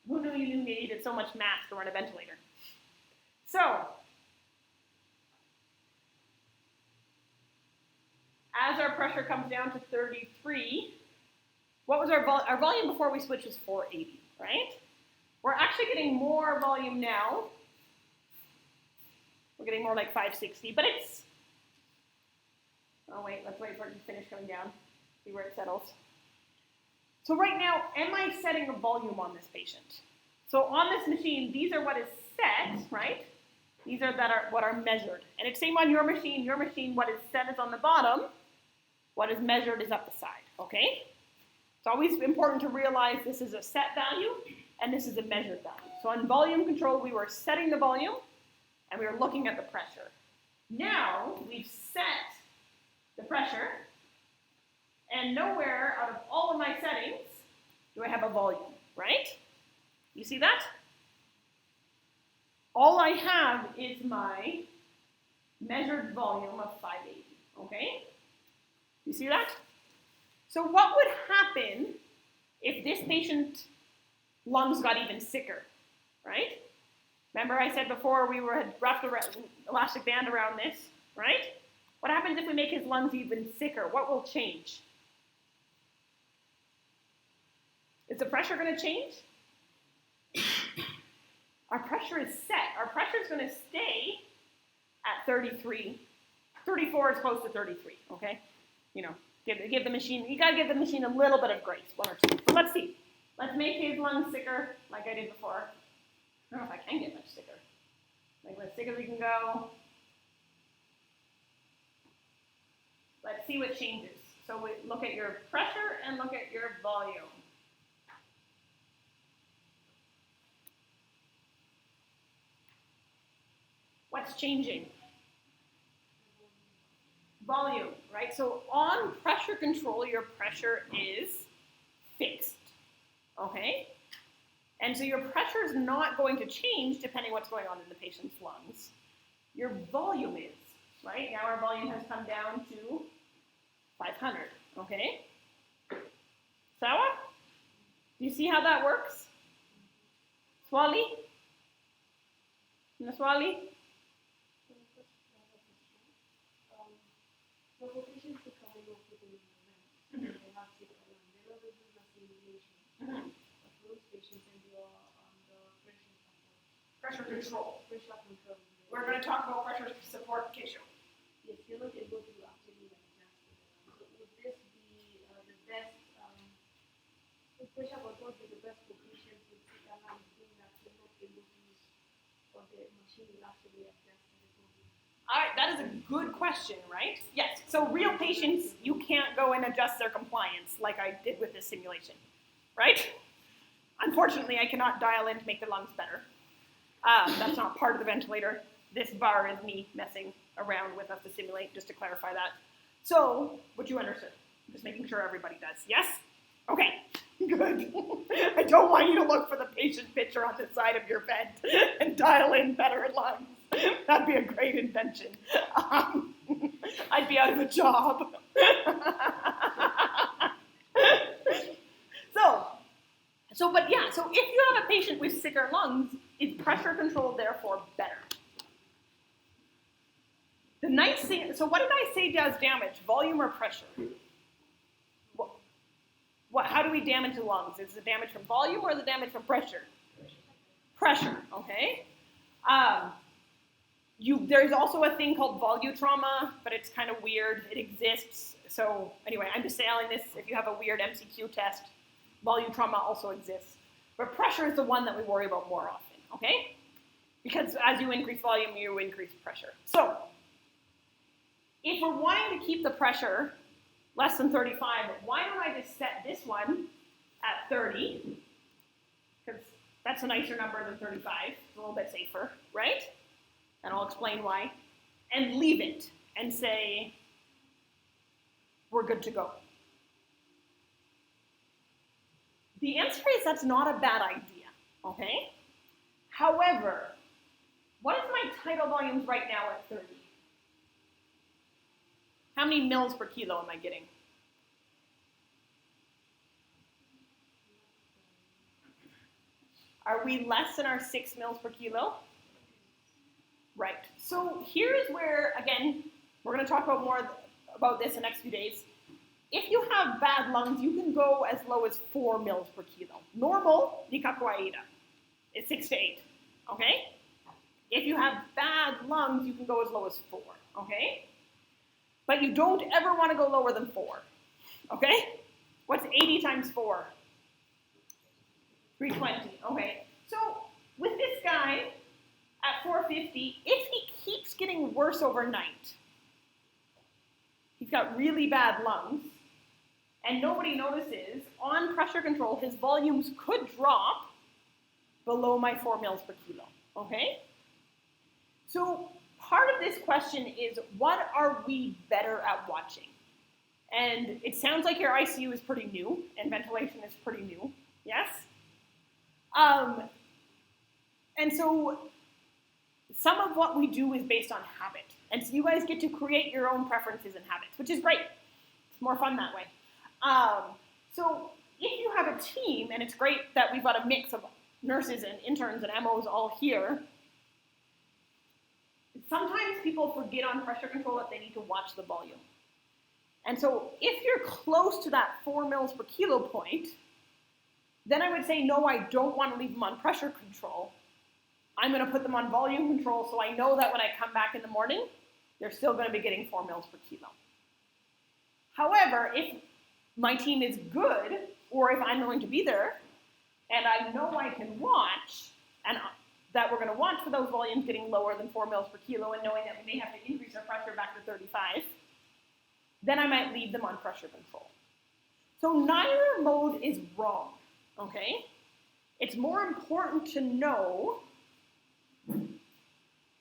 Who knew you needed so much math to run a ventilator? So, as our pressure comes down to 33, what was our volume before we switched was 480, right? We're actually getting more volume now. We're getting more like 560, but it's, oh wait, let's wait for it to finish coming down, see where it settles. So right now, am I setting a volume on this patient? So on this machine, these are what is set, right? These are what are measured. And it's same on your machine. Your machine, what is set is on the bottom. What is measured is up the side, okay? It's always important to realize this is a set value and this is a measured value. So on volume control, we were setting the volume and we were looking at the pressure. Now we've set the pressure, and nowhere out of all of my settings do I have a volume, right? You see that? All I have is my measured volume of 580, okay? You see that? So what would happen if this patient's lungs got even sicker, right? Remember I said before we had wrapped an elastic band around this, right? What happens if we make his lungs even sicker? What will change? Is the pressure going to change? Our pressure is set. Our pressure is going to stay at 33. 34 is close to 33, okay? You know, give the machine, you got to give the machine a little bit of grace, 1 or 2. So let's see. Let's make his lungs sicker like I did before. I don't know if I can get much sicker. Like as sick as we can go. Let's see what changes. So we look at your pressure and look at your volume. What's changing? Volume, right? So on pressure control, your pressure is fixed, okay? And so your pressure is not going to change depending what's going on in the patient's lungs. Your volume is, right? Now our volume has come down to 500, okay? Sawa? Do you see how that works? Swali? Swali? So for patients who come in with an event, they have to they know this is a simulation. For those patients and you are on the Pressure control. Pressure control. We're going to talk about pressure support K-show. Yes, you're not able to actually adjust it. So would this be the best, would pressure control be the best for patients with sick alarms being that you're not able to use, or or the machine will actually adjust the volume? All right, that is a good question, right? Yes, so real patients, you can't go and adjust their compliance like I did with this simulation, right? Unfortunately, I cannot dial in to make their lungs better. That's not part of the ventilator. This bar is me messing around with us to simulate, just to clarify that. So, what you understood? Just making sure everybody does. Yes? Okay, good. I don't want you to look for the patient picture on the side of your vent and dial in better lungs. That'd be a great invention. I'd be out of a job. So if you have a patient with sicker lungs, is pressure control therefore better? The nice thing, so what did I say does damage, volume or pressure? How do we damage the lungs? Is it damage from volume or the damage from pressure? Pressure, okay. There's also a thing called volutrauma, but it's kind of weird. It exists. So anyway, I'm just saying this. If you have a weird MCQ test, volutrauma also exists. But pressure is the one that we worry about more often, okay? Because as you increase volume, you increase pressure. So if we're wanting to keep the pressure less than 35, why don't I just set this one at 30? Because that's a nicer number than 35. It's a little bit safer, right? And I'll explain why. And leave it and say, we're good to go. The answer is that's not a bad idea, okay? However, what is my tidal volumes right now at 30? How many mils per kilo am I getting? Are we less than our 6 mils per kilo? Right. So here's where, again, we're going to talk about more about this in the next few days. If you have bad lungs, you can go as low as 4 mils per kilo. Normal, ni kawaida, is 6 to 8, okay? If you have bad lungs, you can go as low as 4, okay? But you don't ever want to go lower than 4, okay? What's 80 times 4? 320, okay? So with this guy at 450, if he keeps getting worse overnight, he's got really bad lungs, and nobody notices, on pressure control, his volumes could drop below my 4 mils per kilo, okay? So part of this question is, what are we better at watching? And it sounds like your ICU is pretty new, and ventilation is pretty new, yes? And so some of what we do is based on habit. And so you guys get to create your own preferences and habits, which is great. It's more fun that way. So if you have a team, and it's great that we've got a mix of nurses and interns and MOs all here, sometimes people forget on pressure control that they need to watch the volume. And so if you're close to that 4 mils per kilo point, then I would say, no, I don't want to leave them on pressure control. I'm going to put them on volume control so I know that when I come back in the morning, they're still going to be getting 4 mils per kilo. However, if my team is good, or if I'm going to be there, and I know I can watch, and that we're going to watch for those volumes getting lower than 4 mils per kilo, and knowing that we may have to increase our pressure back to 35, then I might leave them on pressure control. So neither mode is wrong, okay? It's more important to know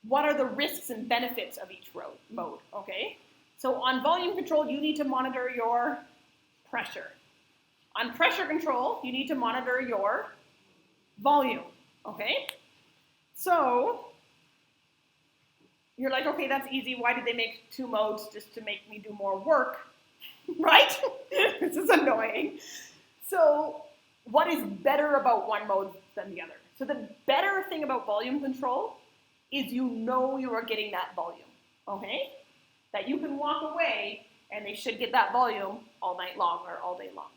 what are the risks and benefits of each mode, okay? So on volume control, you need to monitor your pressure. On pressure control, you need to monitor your volume, okay? So you're like, okay, that's easy. Why did they make 2 modes just to make me do more work, right? This is annoying. So what is better about one mode than the other? So the better thing about volume control is you know you are getting that volume, okay? That you can walk away and they should get that volume all night long or all day long.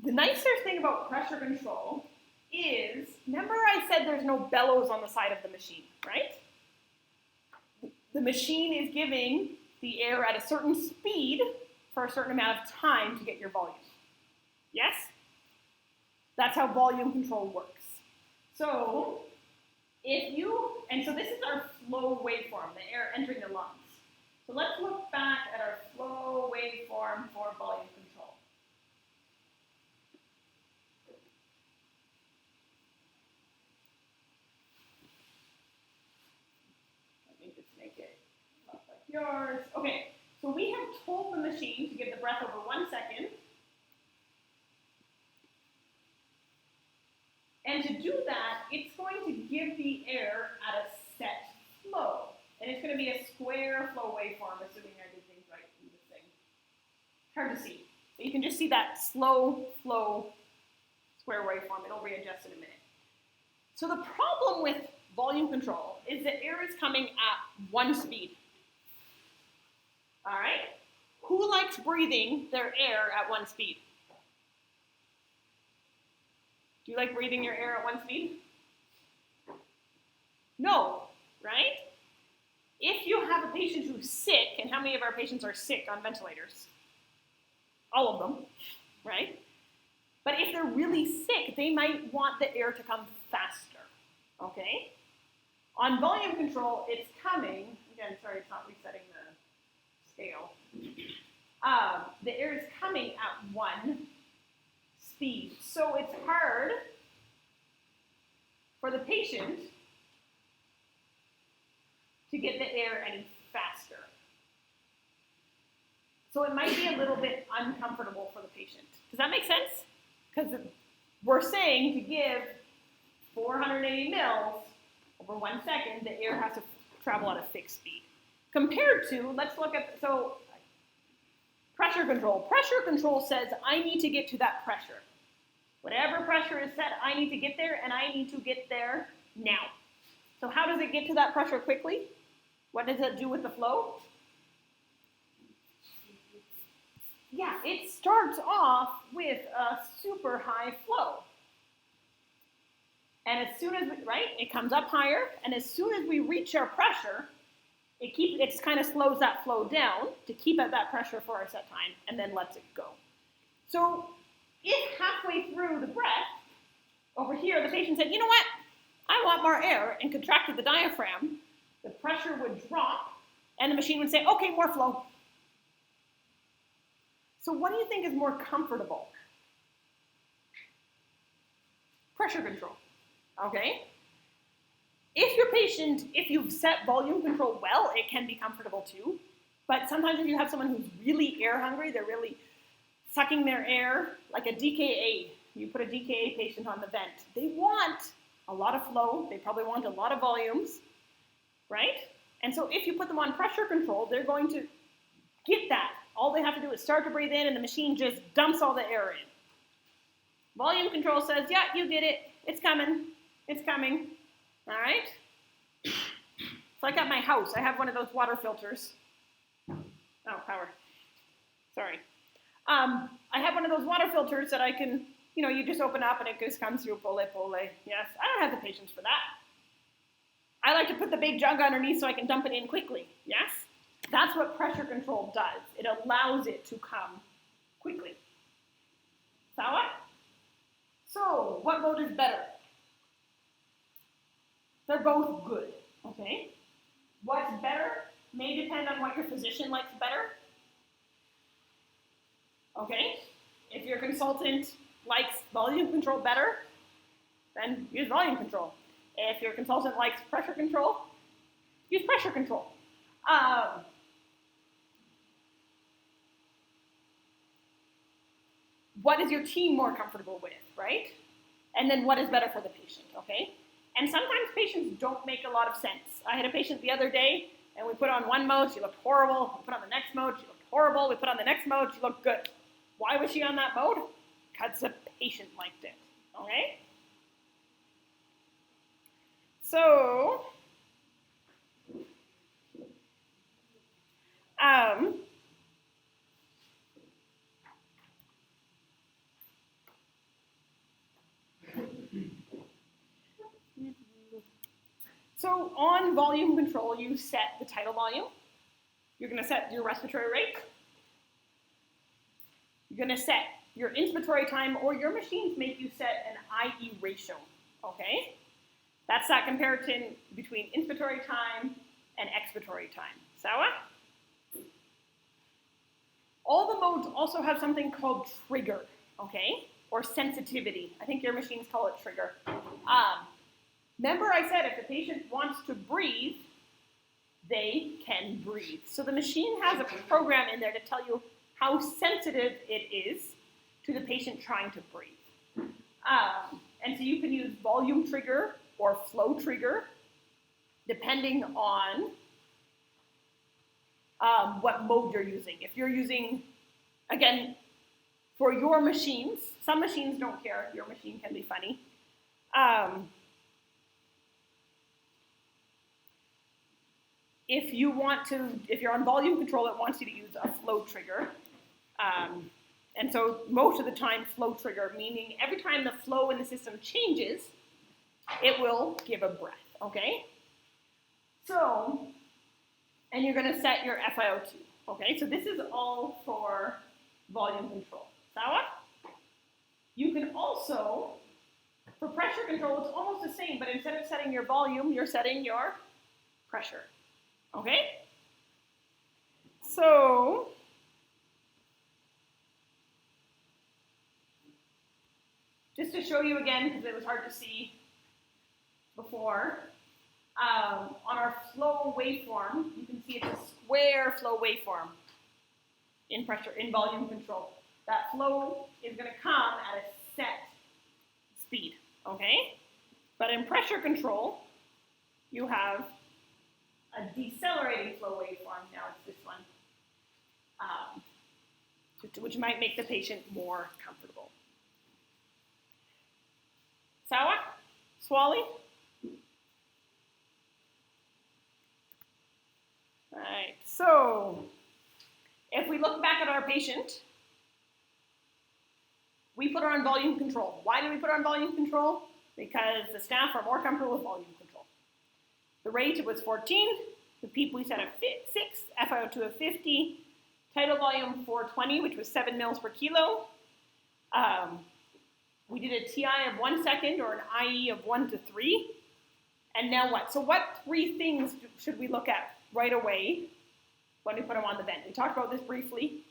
The nicer thing about pressure control is, remember I said there's no bellows on the side of the machine, right? The machine is giving the air at a certain speed for a certain amount of time to get your volume. Yes? That's how volume control works. So And so this is our flow waveform, the air entering the lungs. So let's look back at our flow waveform for volume control. Let me just make it look like yours. Okay, so we have told the machine to give the breath over 1 second. And to do that, it's going to give the air at a set flow. And it's going to be a square flow waveform, assuming I did things right in this thing. Hard to see. But you can just see that slow flow square waveform. It'll readjust in a minute. So the problem with volume control is that air is coming at 1 speed. All right? Who likes breathing their air at 1 speed? Do you like breathing your air at 1 speed? No, right? If you have a patient who's sick, and how many of our patients are sick on ventilators? All of them, right? But if they're really sick, they might want the air to come faster, okay? On volume control, it's coming, again, sorry, it's not resetting the scale. The air is coming at 1 speed. So it's hard for the patient to get the air any faster. So it might be a little bit uncomfortable for the patient. Does that make sense? Because we're saying to give 480 mils over 1 second, the air has to travel at a fixed speed. Compared to, let's look at, so pressure control. Pressure control says I need to get to that pressure. Whatever pressure is set, I need to get there, and I need to get there now. So how does it get to that pressure quickly? What does it do with the flow? Yeah, it starts off with a super high flow. And as soon as, it comes up higher, and as soon as we reach our pressure, it kind of slows that flow down to keep at that pressure for our set time, and then lets it go. So if halfway through the breath, over here, the patient said, you know what, I want more air, and contracted the diaphragm, the pressure would drop, and the machine would say, okay, more flow. So what do you think is more comfortable? Pressure control, okay? If you've set volume control well, it can be comfortable too. But sometimes if you have someone who's really air hungry, they're really sucking their air, like a DKA. You put a DKA patient on the vent. They want a lot of flow. They probably want a lot of volumes, right? And so if you put them on pressure control, they're going to get that. All they have to do is start to breathe in, and the machine just dumps all the air in. Volume control says, yeah, you get it. It's coming. It's coming. All right? It's like at my house. I have one of those water filters. Oh, power. Sorry. I have one of those water filters that I can, you just open up and it just comes through, pole. Yes, I don't have the patience for that. I like to put the big jug underneath so I can dump it in quickly. Yes? That's what pressure control does. It allows it to come quickly. Sawa? So, what mode is better? They're both good, okay? What's better may depend on what your physician likes better. Okay? If your consultant likes volume control better, then use volume control. If your consultant likes pressure control, use pressure control. What is your team more comfortable with, right? And then what is better for the patient, okay? And sometimes patients don't make a lot of sense. I had a patient the other day, and we put on one mode, she looked horrible. We put on the next mode, she looked horrible. We put on the next mode, she looked good. Why was she on that mode? Because the patient liked it, okay? So, so on volume control, you set the tidal volume. You're going to set your respiratory rate. You're going to set your inspiratory time, or your machines make you set an IE ratio, okay? That's that comparison between inspiratory time and expiratory time. Sawa? All the modes also have something called trigger, okay? Or sensitivity. I think your machines call it trigger. Remember I said if the patient wants to breathe, they can breathe. So the machine has a program in there to tell you how sensitive it is to the patient trying to breathe. And so you can use volume trigger or flow trigger, depending on what mode you're using. If you're using, again, for your machines, some machines don't care. Your machine can be funny. If you're on volume control, it wants you to use a flow trigger. And so most of the time, flow trigger, meaning every time the flow in the system changes, it will give a breath, okay? So, and you're gonna set your FiO2, okay? So this is all for volume control. Sawa? You can also, for pressure control, it's almost the same, but instead of setting your volume, you're setting your pressure, okay? So, just to show you again, because it was hard to see before, on our flow waveform, you can see it's a square flow waveform in volume control. That flow is going to come at a set speed, okay? But in pressure control, you have a decelerating flow waveform. Now it's this one, which might make the patient more comfortable. Sawa? Swali? All right, so if we look back at our patient, we put her on volume control. Why did we put her on volume control? Because the staff are more comfortable with volume control. The rate was 14, the PEEP we set at 6, FiO2 of 50, tidal volume 420, which was 7 mils per kilo. We did a TI of 1 second or an IE of 1 to 3. And now what? So what 3 things should we look at right away when we put them on the vent? We talked about this briefly.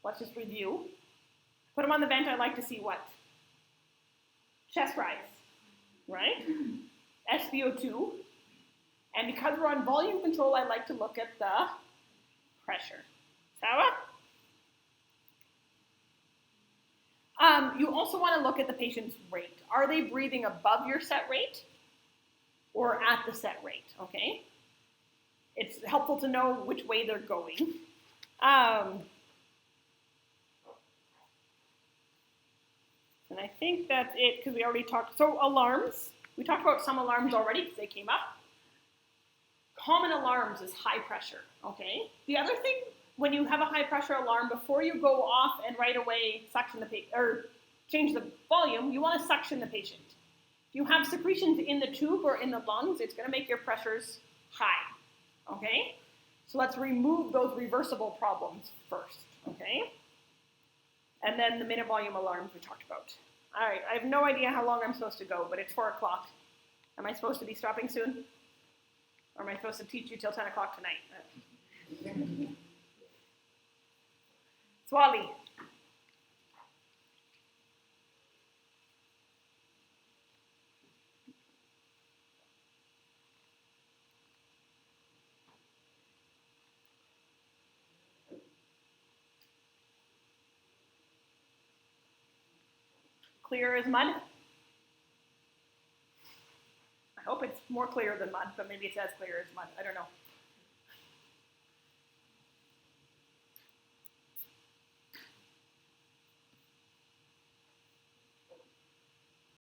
Let's just review. Put them on the vent, I'd like to see what? Chest rise, right? SpO2. And because we're on volume control, I'd like to look at the pressure. Sawa? You also want to look at the patient's rate. Are they breathing above your set rate or at the set rate, okay? It's helpful to know which way they're going. And I think that's it, because we already talked. So alarms, we talked about some alarms already because they came up. Common alarms is high pressure, okay? The other thing, when you have a high pressure alarm, before you go off and right away suction the patient, or change the volume, you want to suction the patient. If you have secretions in the tube or in the lungs, it's going to make your pressures high, okay? So let's remove those reversible problems first, okay? And then the minute volume alarms we talked about. All right, I have no idea how long I'm supposed to go, but it's 4 o'clock. Am I supposed to be stopping soon? Or am I supposed to teach you till 10 o'clock tonight? Swali. Clear as mud? I hope it's more clear than mud, but maybe it's as clear as mud. I don't know.